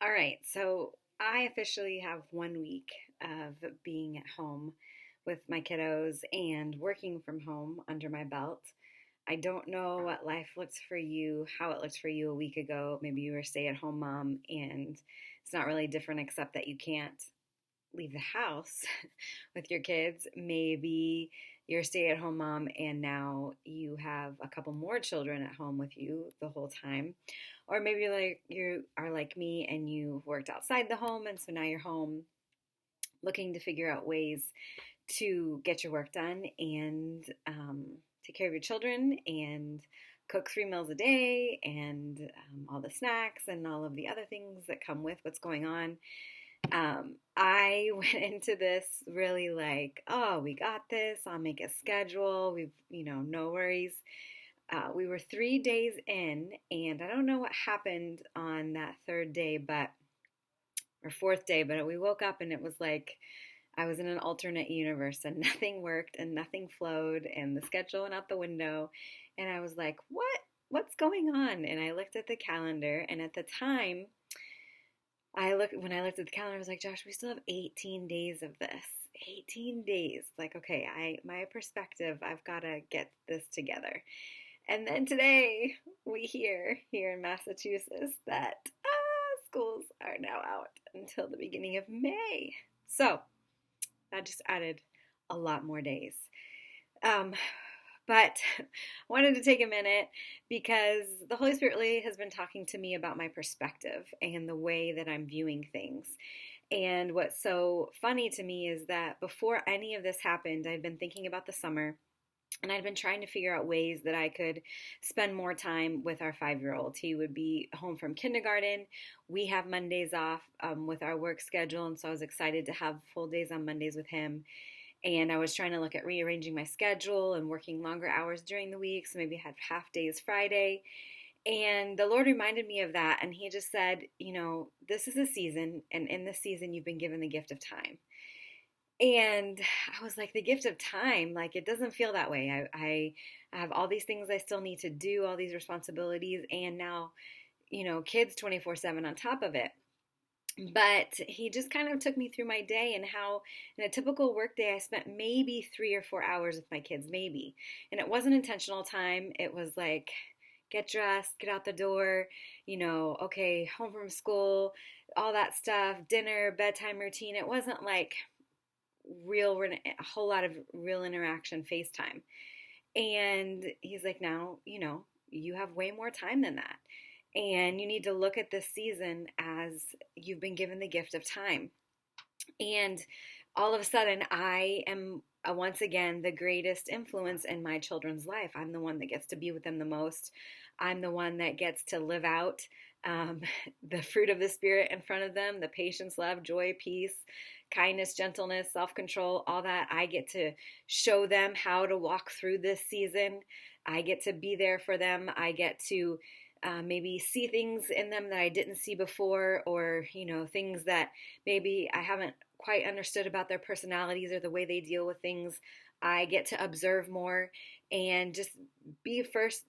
All right, so I officially have 1 week of being at home with my kiddos and working from home under my belt. I don't know what life looks for you, how it looked for you a week ago. Maybe you were a stay-at-home mom and it's not really different except that you can't leave the house with your kids. Maybe you're a stay-at-home mom and now you have a couple more children at home with you the whole time. Or maybe like you are like me and you worked outside the home and so now you're home looking to figure out ways to get your work done and take care of your children and cook 3 meals a day and all the snacks and all of the other things that come with what's going on. I went into this really like, oh, we got this. I'll make a schedule. No worries. We were 3 days in, and I don't know what happened on that third day, or fourth day, but we woke up and it was like I was in an alternate universe and nothing worked and nothing flowed and the schedule went out the window. And I was like, what? What's going on? And I looked at the calendar, and at the time, when I looked at the calendar, I was like, Josh, we still have 18 days of this. 18 days. Like, okay, my perspective, I've got to get this together. And then today we hear here in Massachusetts that schools are now out until the beginning of May. So that just added a lot more days. But I wanted to take a minute because the Holy Spirit really has been talking to me about my perspective and the way that I'm viewing things. And what's so funny to me is that before any of this happened, I'd been thinking about the summer and I'd been trying to figure out ways that I could spend more time with our 5-year-old. He would be home from kindergarten. We have Mondays off with our work schedule, and so I was excited to have full days on Mondays with him. And I was trying to look at rearranging my schedule and working longer hours during the week, so maybe I had half days Friday. And the Lord reminded me of that, and He just said, this is a season, and in this season you've been given the gift of time. And I was like, the gift of time, like it doesn't feel that way. I have all these things I still need to do, all these responsibilities, and now, kids 24/7 on top of it. But He just kind of took me through my day and how in a typical work day I spent maybe 3 or 4 hours with my kids, maybe. And it wasn't intentional time. It was like, get dressed, get out the door, okay, home from school, all that stuff, dinner, bedtime routine. It wasn't like a whole lot of real interaction, FaceTime. And He's like, now, you have way more time than that. And you need to look at this season as you've been given the gift of time. And all of a sudden, I am once again the greatest influence in my children's life. I'm the one that gets to be with them the most. I'm the one that gets to live out the fruit of the Spirit in front of them, the patience, love, joy, peace, kindness, gentleness, self-control, all that. I get to show them how to walk through this season. I get to be there for them. I get to maybe see things in them that I didn't see before, or, things that maybe I haven't quite understood about their personalities or the way they deal with things. I get to observe more and just be first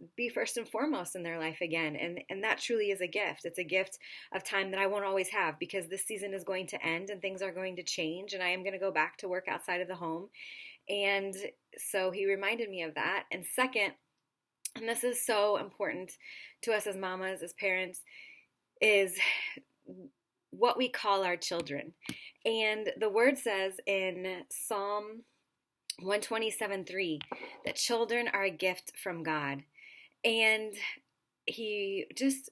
and foremost in their life again. And that truly is a gift. It's a gift of time that I won't always have, because this season is going to end and things are going to change and I am going to go back to work outside of the home. And so He reminded me of that. And second, and this is so important to us as mamas, as parents, is what we call our children. And the Word says in Psalm 127:3 that children are a gift from God. And He just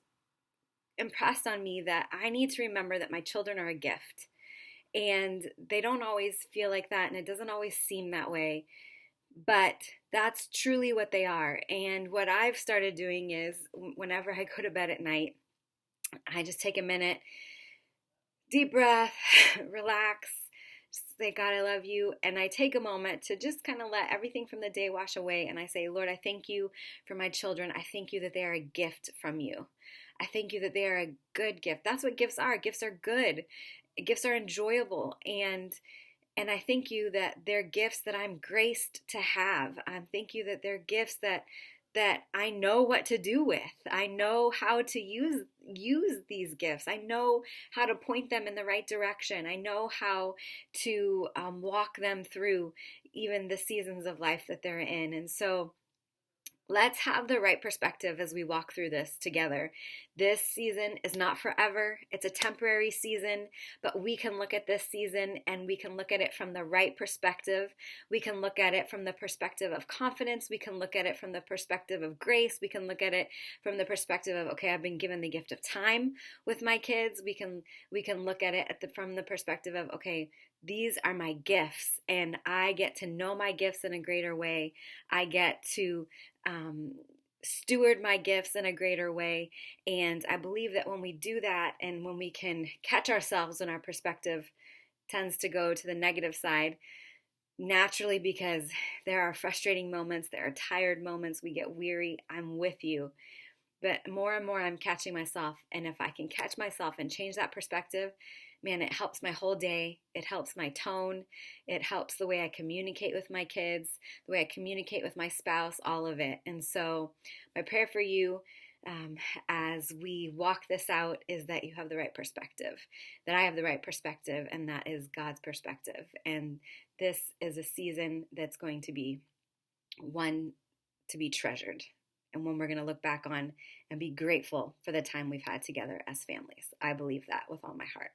impressed on me that I need to remember that my children are a gift. And they don't always feel like that, and it doesn't always seem that way. But that's truly what they are. And what I've started doing is whenever I go to bed at night, I just take a minute, deep breath, relax, say, God, I love you. And I take a moment to just kind of let everything from the day wash away. And I say, Lord, I thank you for my children. I thank you that they are a gift from you. I thank you that they are a good gift. That's what gifts are. Gifts are good. Gifts are enjoyable. And I thank you that they're gifts that I'm graced to have. I thank you that they're gifts that that I know what to do with. I know how to use these gifts. I know how to point them in the right direction. I know how to walk them through even the seasons of life that they're in. And so let's have the right perspective as we walk through this together. This season is not forever. It's a temporary season, but we can look at this season and we can look at it from the right perspective. We can look at it from the perspective of confidence. We can look at it from the perspective of grace. We can look at it from the perspective of, okay, I've been given the gift of time with my kids. We can look at it from the perspective of, okay, these are my gifts and I get to know my gifts in a greater way. I get to steward my gifts in a greater way. And I believe that when we do that and when we can catch ourselves when our perspective tends to go to the negative side, naturally, because there are frustrating moments, there are tired moments, we get weary, I'm with you. But more and more I'm catching myself. And if I can catch myself and change that perspective, man, it helps my whole day. It helps my tone. It helps the way I communicate with my kids, the way I communicate with my spouse, all of it. And so my prayer for you as we walk this out is that you have the right perspective, that I have the right perspective, and that is God's perspective. And this is a season that's going to be one to be treasured and one we're going to look back on and be grateful for the time we've had together as families. I believe that with all my heart.